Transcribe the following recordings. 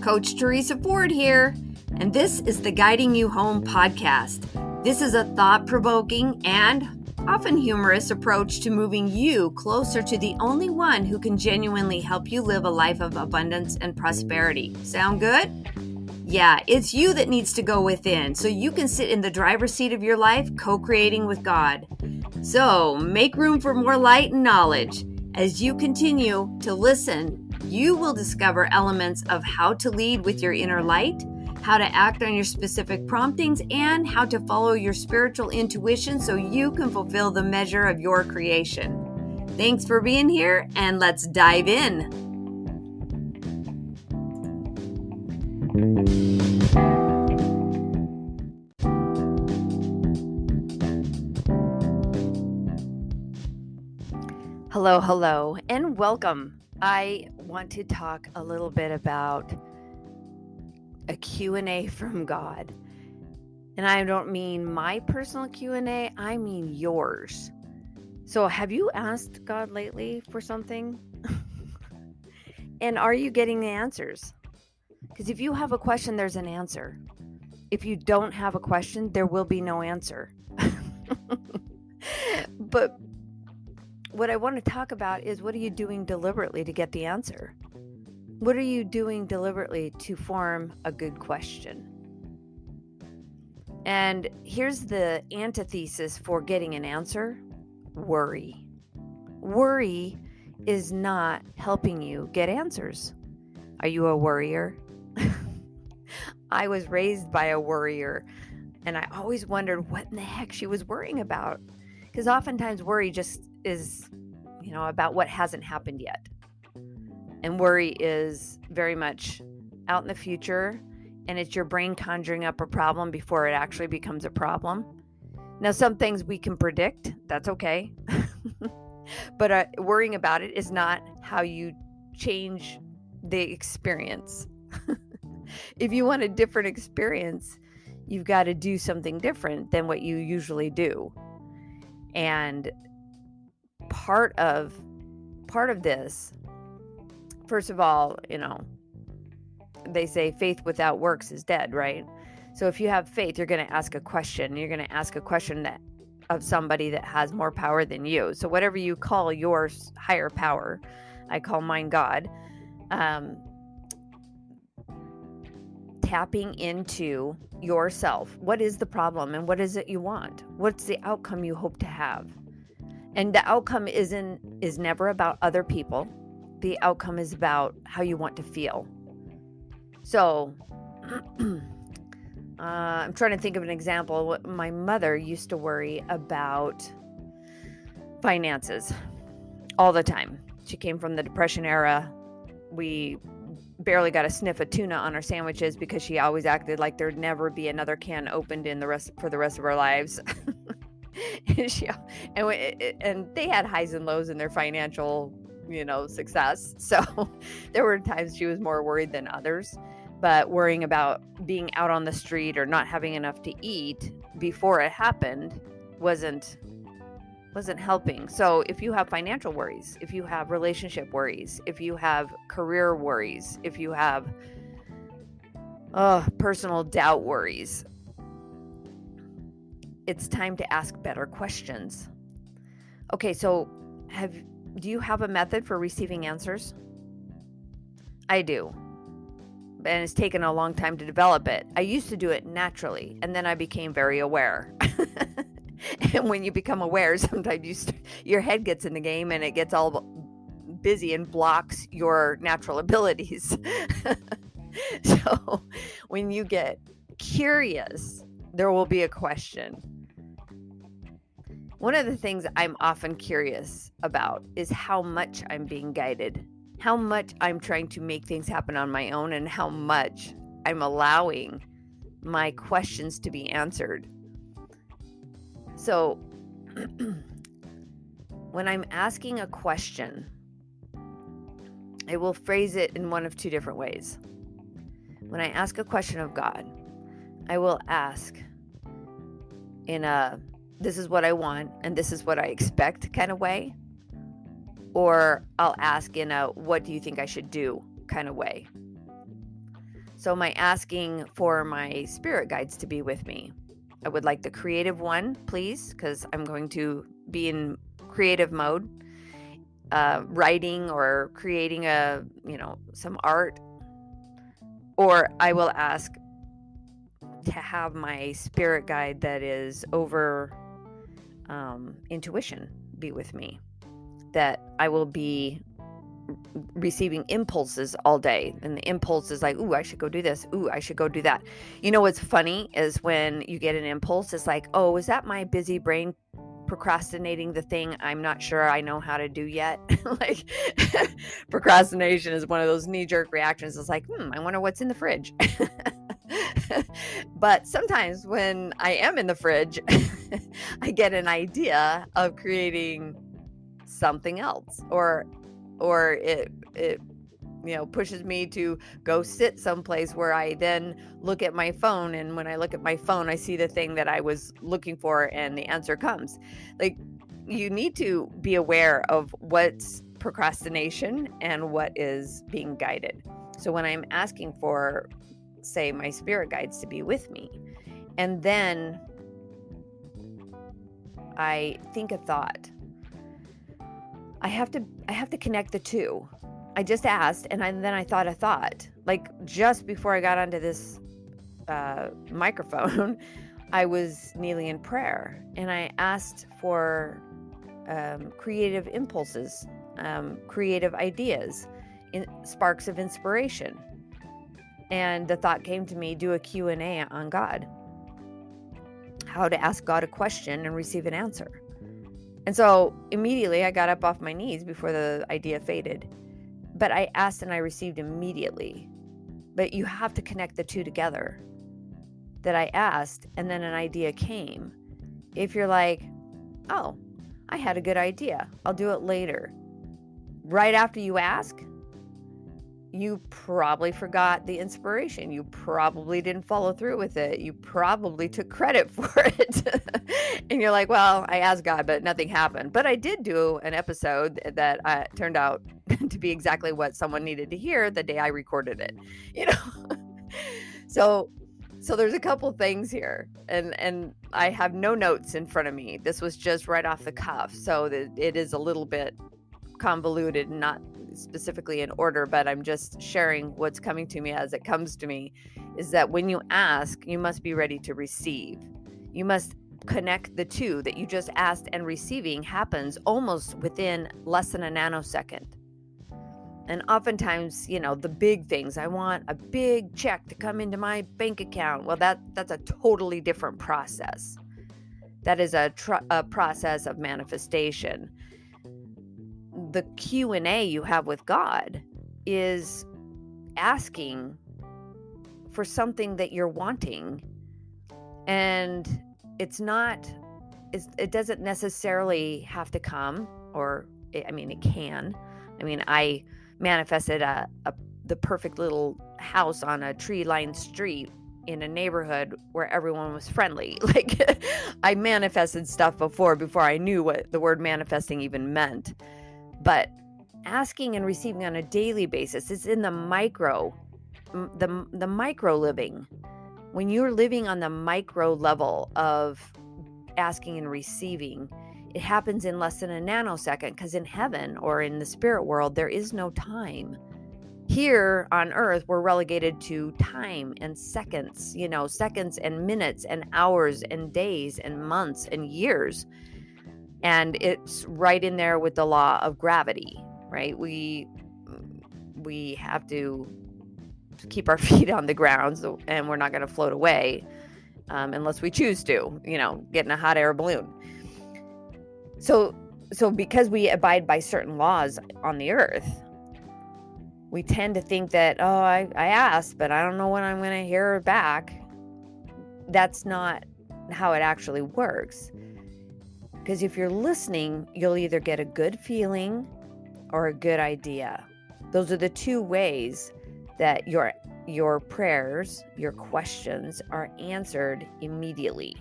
Coach Teresa Ford here, and this is the Guiding You Home podcast. This is a thought-provoking and often humorous approach to moving you closer to the only one who can genuinely help you live a life of abundance and prosperity. Sound good? Yeah, it's you that needs to go within so you can sit in the driver's seat of your life, co-creating with God. So make room for more light and knowledge. As you continue to listen, you will discover elements of how to lead with your inner light, how to act on your specific promptings, and how to follow your spiritual intuition so you can fulfill the measure of your creation. Thanks for being here, and let's dive in. Hello, and welcome. I want to talk a little bit about a Q&A from God. And I don't mean my personal Q&A, I mean yours. So have you asked God lately for something? And are you getting the answers? Because if you have a question, there's an answer. If you don't have a question, there will be no answer. But what I want to talk about is, what are you doing deliberately to get the answer? What are you doing deliberately to form a good question? And here's the antithesis for getting an answer: worry. Worry is not helping you get answers. Are you a worrier? I was raised by a worrier, and I always wondered what in the heck she was worrying about. Because oftentimes worry just is, about what hasn't happened yet. And worry is very much out in the future, and it's your brain conjuring up a problem before it actually becomes a problem. Now, some things we can predict, that's okay. But worrying about it is not how you change the experience. If you want a different experience, you've got to do something different than what you usually do. And part of this, first of all, they say faith without works is dead, right? So if you have faith, you're going to ask a question. You're going to ask a question of somebody that has more power than you. So whatever you call your higher power, I call mine God. Tapping into yourself. What is the problem and what is it you want? What's the outcome you hope to have? And the outcome is never about other people. The outcome is about how you want to feel. So I'm trying to think of an example. My mother used to worry about finances all the time. She came from the Depression era. We barely got a sniff of tuna on our sandwiches because she always acted like there'd never be another can opened for the rest of our lives. and they had highs and lows in their financial, success. So there were times she was more worried than others, but worrying about being out on the street or not having enough to eat before it happened wasn't helping. So if you have financial worries, if you have relationship worries, if you have career worries, if you have personal doubt worries, it's time to ask better questions. Okay, so do you have a method for receiving answers? I do. And it's taken a long time to develop it. I used to do it naturally, and then I became very aware. And when you become aware, sometimes your head gets in the game and it gets all busy and blocks your natural abilities. So when you get curious, there will be a question. One of the things I'm often curious about is how much I'm being guided, how much I'm trying to make things happen on my own, and how much I'm allowing my questions to be answered. So when I'm asking a question, I will phrase it in one of two different ways. When I ask a question of God, I will ask in a this is what I want and this is what I expect kind of way. Or I'll ask in a what do you think I should do kind of way. So am I asking for my spirit guides to be with me? I would like the creative one, please, because I'm going to be in creative mode, writing or creating some art. Or I will ask to have my spirit guide that is over intuition be with me, that I will be receiving impulses all day, and the impulse is like, ooh, I should go do this, ooh, I should go do that. You know what's funny is when you get an impulse, it's like, oh, is that my busy brain procrastinating the thing I'm not sure I know how to do yet? Like, procrastination is one of those knee-jerk reactions. It's like, I wonder what's in the fridge. But sometimes when I am in the fridge, I get an idea of creating something else, or it pushes me to go sit someplace where I then look at my phone, and when I look at my phone, I see the thing that I was looking for, and the answer comes. Like, you need to be aware of what's procrastination and what is being guided. So when I'm asking for, say, my spirit guides to be with me, and then I think a thought, I have to connect the two. I just asked, and then I thought a thought. Like, just before I got onto this microphone, I was kneeling in prayer, and I asked for creative impulses, creative ideas, sparks of inspiration. And the thought came to me, do a Q&A on God. How to ask God a question and receive an answer. And so immediately I got up off my knees before the idea faded. But I asked and I received immediately. But you have to connect the two together. That I asked and then an idea came. If you're like, oh, I had a good idea, I'll do it later. Right after you ask, you probably forgot the inspiration. You probably didn't follow through with it. You probably took credit for it. And you're like, well, I asked God, but nothing happened. But I did do an episode that turned out to be exactly what someone needed to hear the day I recorded it. So there's a couple things here, and I have no notes in front of me. This was just right off the cuff. So that it is a little bit convoluted, not specifically in order, but I'm just sharing what's coming to me as it comes to me, is that when you ask, you must be ready to receive. You must connect the two, that you just asked and receiving happens almost within less than a nanosecond. And oftentimes, the big things, I want a big check to come into my bank account. Well, that's a totally different process. That is a process of manifestation. The Q&A you have with God is asking for something that you're wanting, and it doesn't necessarily have to come, it can. I manifested the perfect little house on a tree-lined street in a neighborhood where everyone was friendly. Like, I manifested stuff before I knew what the word manifesting even meant. But asking and receiving on a daily basis is in the micro living. When you're living on the micro level of asking and receiving, it happens in less than a nanosecond, because in heaven or in the spirit world, there is no time. Here on earth, we're relegated to time and seconds, seconds and minutes and hours and days and months and years. And it's right in there with the law of gravity, right? We have to keep our feet on the ground, and we're not going to float away unless we choose to, get in a hot air balloon. So because we abide by certain laws on the earth, we tend to think that, oh, I asked, but I don't know when I'm going to hear back. That's not how it actually works. Because if you're listening, you'll either get a good feeling or a good idea. Those are the two ways that your prayers, your questions are answered immediately.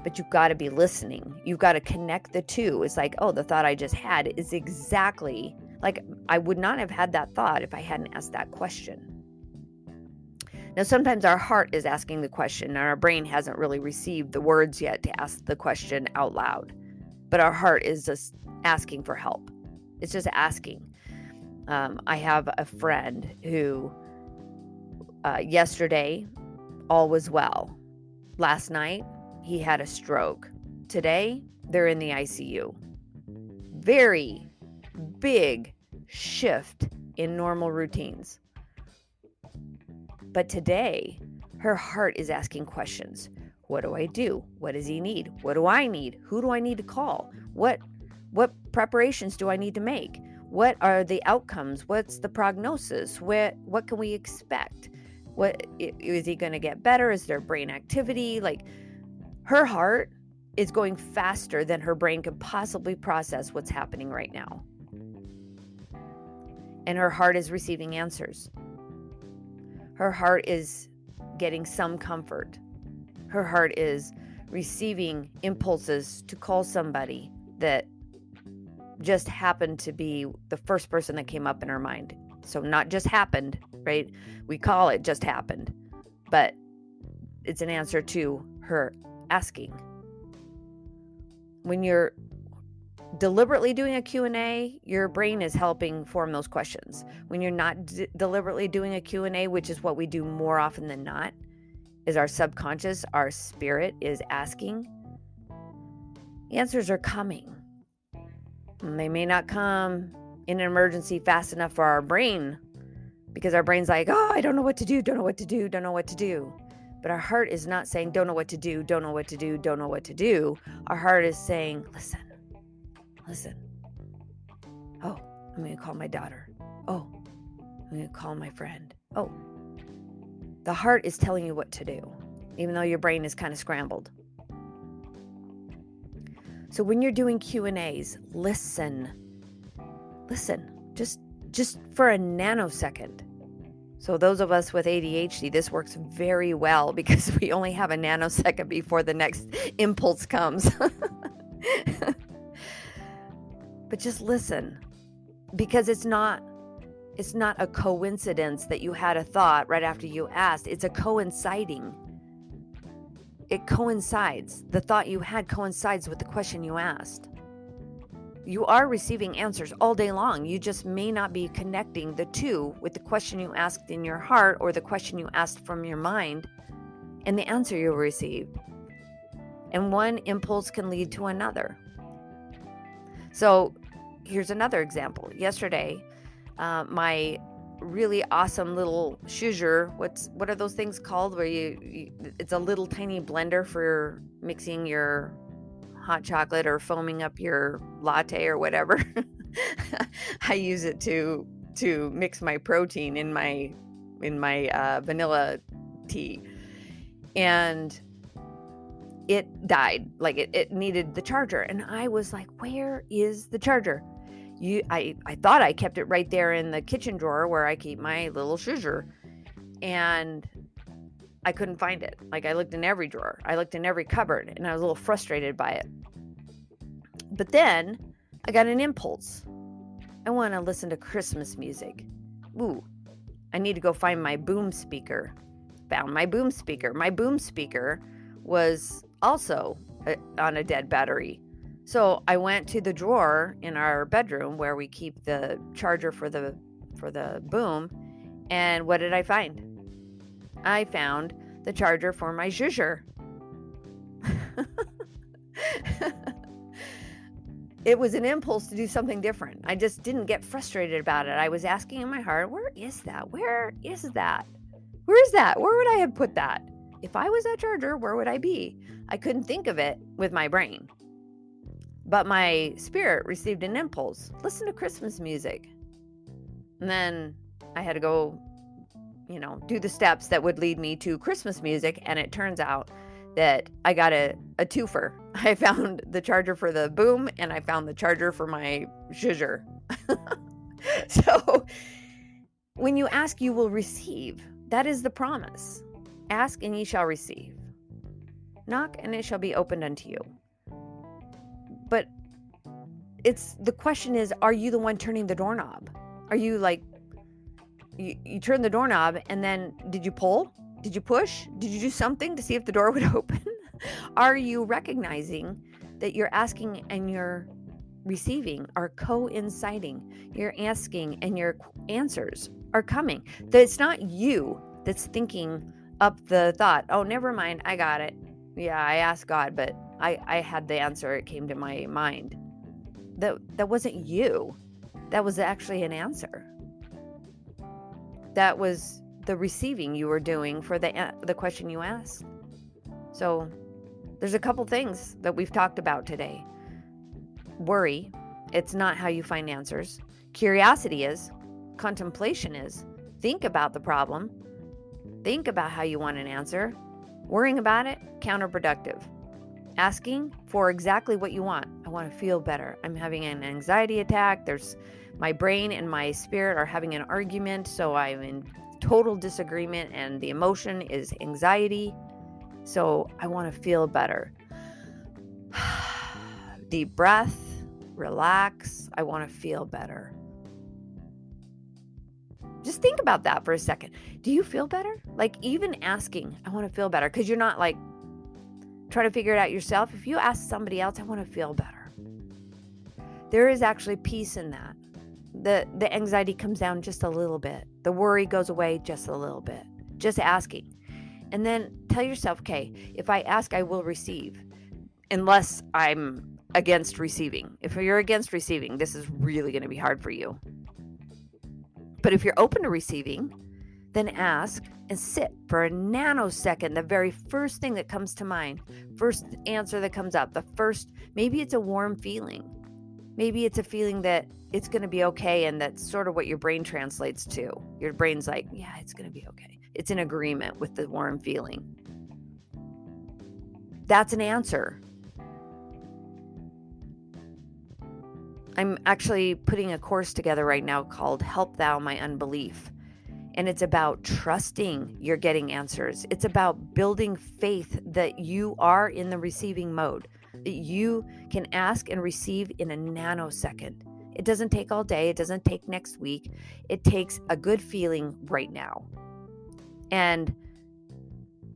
But you've got to be listening. You've got to connect the two. It's like, oh, the thought I just had is exactly like, I would not have had that thought if I hadn't asked that question. Now, sometimes our heart is asking the question and our brain hasn't really received the words yet to ask the question out loud. But our heart is just asking for help. It's just asking. I have a friend who yesterday, all was well. Last night, he had a stroke. Today, they're in the ICU. Very big shift in normal routines. But today, her heart is asking questions. What do I do? What does he need? What do I need? Who do I need to call? What preparations do I need to make? What are the outcomes? What's the prognosis? What can we expect? What is he going to get better? Is there brain activity? Like, her heart is going faster than her brain could possibly process what's happening right now. And her heart is receiving answers. Her heart is getting some comfort. Her heart is receiving impulses to call somebody that just happened to be the first person that came up in her mind. So not just happened, right? We call it just happened, but it's an answer to her asking. When you're deliberately doing a Q&A, your brain is helping form those questions. When you're not deliberately doing a Q&A, which is what we do more often than not, is our subconscious, our spirit is asking, the answers are coming. And they may not come in an emergency fast enough for our brain, because our brain's like, oh, I don't know what to do, don't know what to do, don't know what to do. But our heart is not saying, don't know what to do, don't know what to do, don't know what to do. Our heart is saying, listen. Oh, I'm going to call my daughter. Oh, I'm going to call my friend. Oh, the heart is telling you what to do, even though your brain is kind of scrambled. So when you're doing Q&As, listen, just for a nanosecond. So those of us with ADHD, this works very well because we only have a nanosecond before the next impulse comes. But just listen, because it's not a coincidence that you had a thought right after you asked. It's a coinciding. It coincides. The thought you had coincides with the question you asked. You are receiving answers all day long. You just may not be connecting the two with the question you asked in your heart or the question you asked from your mind and the answer you received. And one impulse can lead to another. So here's another example. Yesterday, my really awesome little shuzer, what are those things called where you it's a little tiny blender for mixing your hot chocolate or foaming up your latte or whatever. I use it to mix my protein in my vanilla tea, and it died. Like it needed the charger, and I was like, where is the charger? I thought I kept it right there in the kitchen drawer where I keep my little shuzer, and I couldn't find it. Like, I looked in every drawer, I looked in every cupboard, and I was a little frustrated by it. But then I got an impulse. I want to listen to Christmas music. Ooh, I need to go find my boom speaker. Found my boom speaker. My boom speaker was also on a dead battery. So I went to the drawer in our bedroom where we keep the charger for the boom, and what did I find? I found the charger for my zhuzher. It was an impulse to do something different. I just didn't get frustrated about it. I was asking in my heart, where is that? Where is that? Where is that? Where would I have put that? If I was that charger, where would I be? I couldn't think of it with my brain. But my spirit received an impulse. Listen to Christmas music. And then I had to go, do the steps that would lead me to Christmas music. And it turns out that I got a twofer. I found the charger for the boom, and I found the charger for my zhuzher. So when you ask, you will receive. That is the promise. Ask and ye shall receive. Knock and it shall be opened unto you. But the question is, are you the one turning the doorknob? Are you like, you turn the doorknob and then did you pull? Did you push? Did you do something to see if the door would open? Are you recognizing that you're asking and you're receiving are coinciding? You're asking and your answers are coming. That it's not you that's thinking up the thought, oh, never mind, I got it. Yeah, I asked God, but I had the answer. It came to my mind. That wasn't you. That was actually an answer. That was the receiving you were doing for the question you asked. So there's a couple things that we've talked about today. Worry, it's not how you find answers. Curiosity is. Contemplation is. Think about the problem. Think about how you want an answer. Worrying about it, counterproductive. Asking for exactly what you want. I want to feel better. I'm having an anxiety attack. My brain and my spirit are having an argument, so I'm in total disagreement, and the emotion is anxiety. So I want to feel better. Deep breath, relax. I want to feel better. Just think about that for a second. Do you feel better? Like even asking, I want to feel better, because you're not like trying to figure it out yourself. If you ask somebody else, I want to feel better. There is actually peace in that. The anxiety comes down just a little bit. The worry goes away just a little bit. Just asking. And then tell yourself, okay, if I ask, I will receive. Unless I'm against receiving. If you're against receiving, this is really going to be hard for you. But if you're open to receiving, then ask and sit for a nanosecond. The very first thing that comes to mind, first answer that comes up, maybe it's a warm feeling. Maybe it's a feeling that it's going to be okay, and that's sort of what your brain translates to. Your brain's like, yeah, it's going to be okay. It's in agreement with the warm feeling. That's an answer. I'm actually putting a course together right now called Help Thou My Unbelief. And it's about trusting you're getting answers. It's about building faith that you are in the receiving mode, that you can ask and receive in a nanosecond. It doesn't take all day. It doesn't take next week. It takes a good feeling right now. And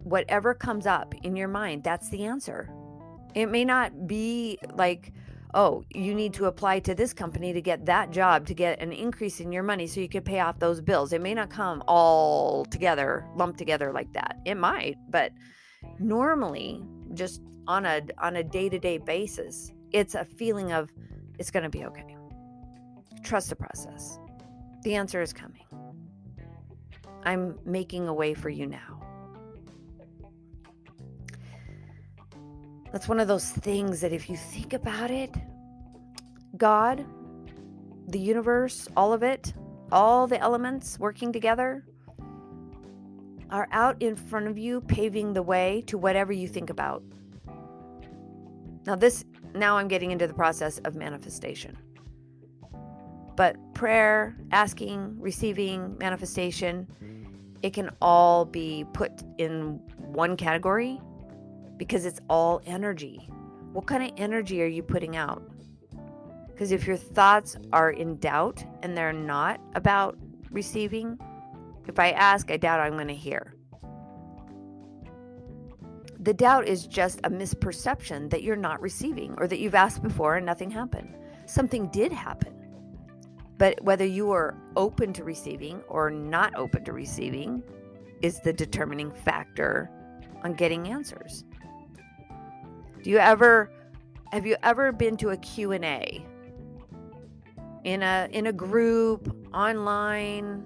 whatever comes up in your mind, that's the answer. It may not be like, oh, you need to apply to this company to get that job, to get an increase in your money so you can pay off those bills. It may not come all together, lumped together like that. It might, but normally, just on a day-to-day basis, it's a feeling of it's going to be okay. Trust the process. The answer is coming. I'm making a way for you now. That's one of those things that if you think about it, God, the universe, all of it, all the elements working together are out in front of you, paving the way to whatever you think about. Now I'm getting into the process of manifestation. But prayer, asking, receiving, manifestation, it can all be put in one category because it's all energy. What kind of energy are you putting out? Because if your thoughts are in doubt and they're not about receiving, if I ask, I doubt I'm going to hear. The doubt is just a misperception that you're not receiving, or that you've asked before and nothing happened. Something did happen. But whether you are open to receiving or not open to receiving is the determining factor on getting answers. Have you ever been to a Q&A in a group, online,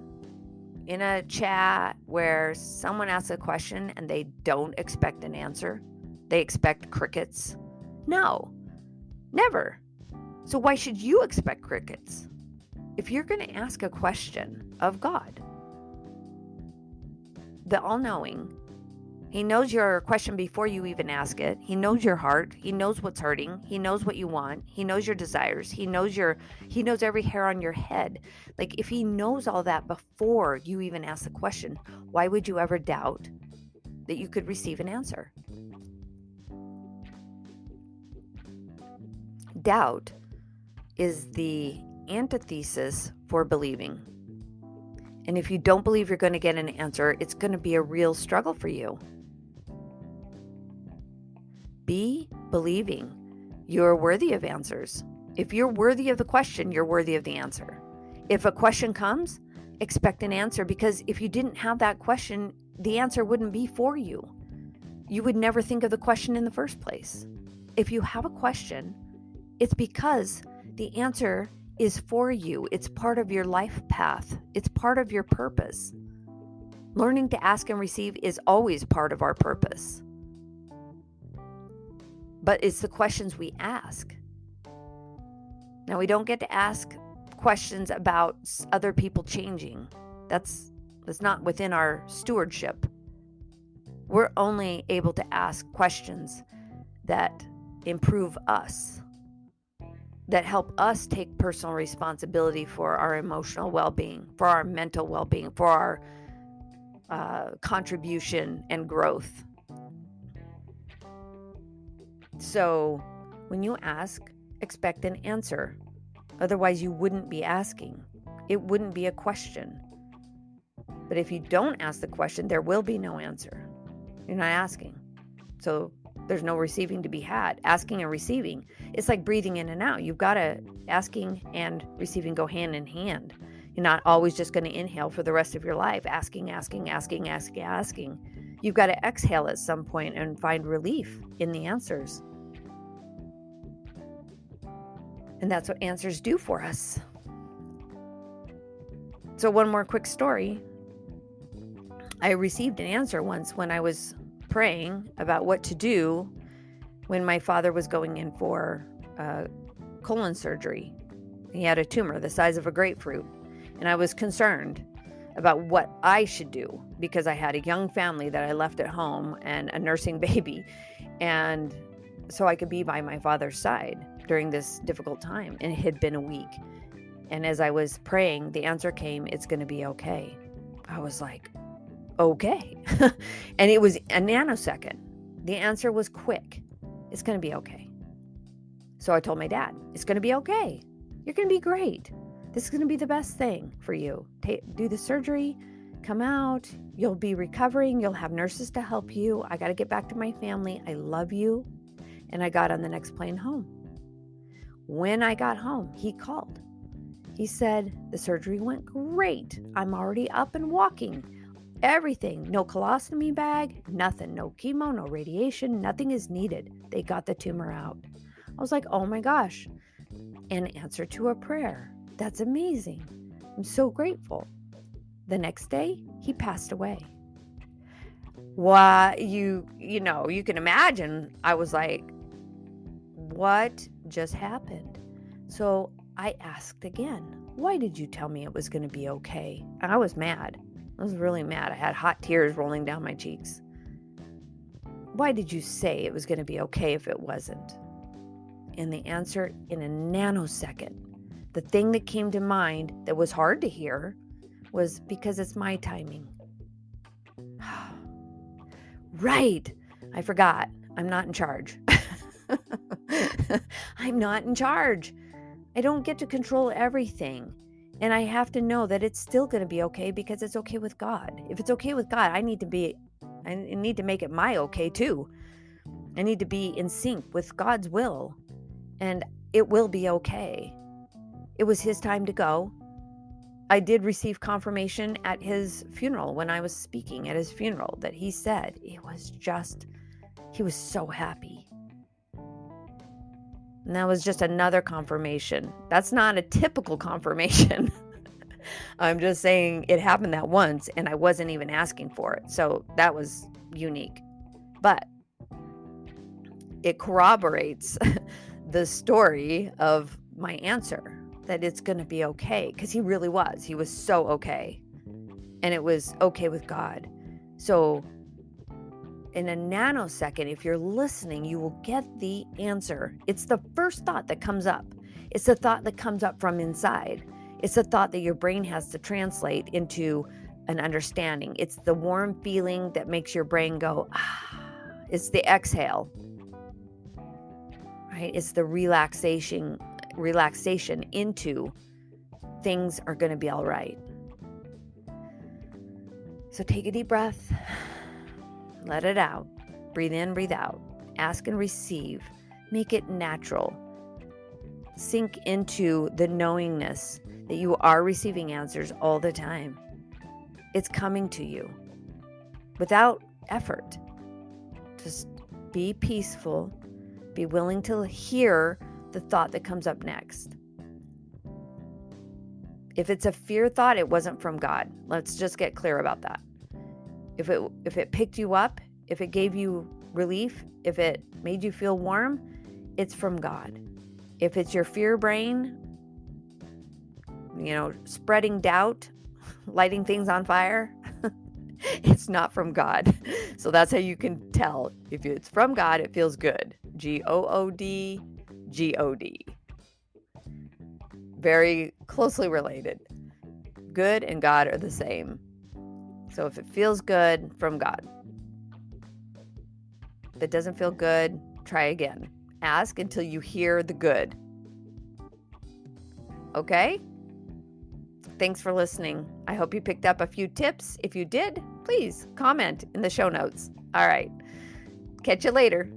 in a chat where someone asks a question and they don't expect an answer? They expect crickets? No, never. So why should you expect crickets? If you're going to ask a question of God, the all-knowing, He knows your question before you even ask it. He knows your heart. He knows what's hurting. He knows what you want. He knows your desires. He knows every hair on your head. Like, if He knows all that before you even ask the question, why would you ever doubt that you could receive an answer? Doubt is the antithesis for believing. And if you don't believe you're going to get an answer, it's going to be a real struggle for you. Be believing you're worthy of answers. If you're worthy of the question, you're worthy of the answer. If a question comes, expect an answer, because if you didn't have that question, the answer wouldn't be for you. You would never think of the question in the first place. If you have a question, it's because the answer is for you. It's part of your life path. It's part of your purpose. Learning to ask and receive is always part of our purpose. But it's the questions we ask. Now, we don't get to ask questions about other people changing. That's not within our stewardship. We're only able to ask questions that improve us, that help us take personal responsibility for our emotional well-being, for our mental well-being, for our contribution and growth. So when you ask, expect an answer. Otherwise, you wouldn't be asking. It wouldn't be a question. But if you don't ask the question, there will be no answer. You're not asking. So there's no receiving to be had. Asking and receiving, it's like breathing in and out. You've got to, asking and receiving go hand in hand. You're not always just going to inhale for the rest of your life, asking. You've got to exhale at some point and find relief in the answers. And that's what answers do for us. So one more quick story. I received an answer once when I was praying about what to do when my father was going in for colon surgery. He had a tumor the size of a grapefruit, and I was concerned about what I should do because I had a young family that I left at home and a nursing baby, and so I could be by my father's side during this difficult time. And it had been a week, and as I was praying, the answer came, "It's going to be okay." I was like, okay. And it was a nanosecond. The answer was quick. It's going to be okay. So I told my dad, it's going to be okay. You're going to be great. This is going to be the best thing for you. Do the surgery, come out, you'll be recovering, you'll have nurses to help you. I got to get back to my family. I love you. And I got on the next plane home. When I got home, he called. He said, the surgery went great. I'm already up and walking. Everything, no colostomy bag, nothing, no chemo, no radiation, nothing is needed. They got the tumor out. I was like, oh my gosh, an answer to a prayer. That's amazing. I'm so grateful. The next day, he passed away. Why, you can imagine, I was like, what just happened? So I asked again, why did you tell me it was going to be okay? And I was mad. I was really mad. I had hot tears rolling down my cheeks. Why did you say it was going to be okay if it wasn't? And the answer, in a nanosecond, the thing that came to mind that was hard to hear was, because it's my timing. Right. I forgot. I'm not in charge. I'm not in charge. I don't get to control everything. And I have to know that it's still going to be okay because it's okay with God. If it's okay with God, I need to make it my okay too. I need to be in sync with God's will, and it will be okay. It was his time to go. I did receive confirmation at his funeral when I was speaking at his funeral that he said he was so happy. And that was just another confirmation. That's not a typical confirmation. I'm just saying it happened that once and I wasn't even asking for it. So that was unique. But it corroborates the story of my answer, that it's going to be okay. Because he really was. He was so okay. And it was okay with God. So in a nanosecond, if you're listening, you will get the answer. It's the first thought that comes up. It's the thought that comes up from inside. It's the thought that your brain has to translate into an understanding. It's the warm feeling that makes your brain go, ah. It's the exhale, right? It's the relaxation into things are going to be all right. So take a deep breath. Let it out. Breathe in, breathe out. Ask and receive. Make it natural. Sink into the knowingness that you are receiving answers all the time. It's coming to you without effort. Just be peaceful. Be willing to hear the thought that comes up next. If it's a fear thought, it wasn't from God. Let's just get clear about that. If it picked you up, if it gave you relief, if it made you feel warm, it's from God. If it's your fear brain, spreading doubt, lighting things on fire, it's not from God. So that's how you can tell. If it's from God, it feels good. G-O-O-D, G-O-D. Very closely related. Good and God are the same. So if it feels good, from God. If it doesn't feel good, try again. Ask until you hear the good. Okay? Thanks for listening. I hope you picked up a few tips. If you did, please comment in the show notes. All right. Catch you later.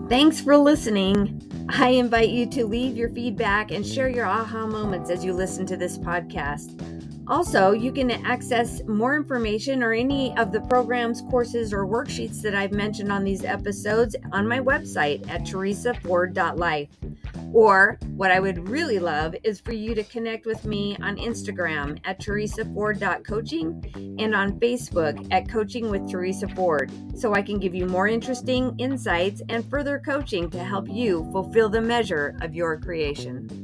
Thanks for listening. I invite you to leave your feedback and share your aha moments as you listen to this podcast. Also, you can access more information or any of the programs, courses, or worksheets that I've mentioned on these episodes on my website at teresaford.life. Or what I would really love is for you to connect with me on Instagram at teresaford.coaching and on Facebook at Coaching with Teresa Ford, so I can give you more interesting insights and further coaching to help you fulfill the measure of your creation.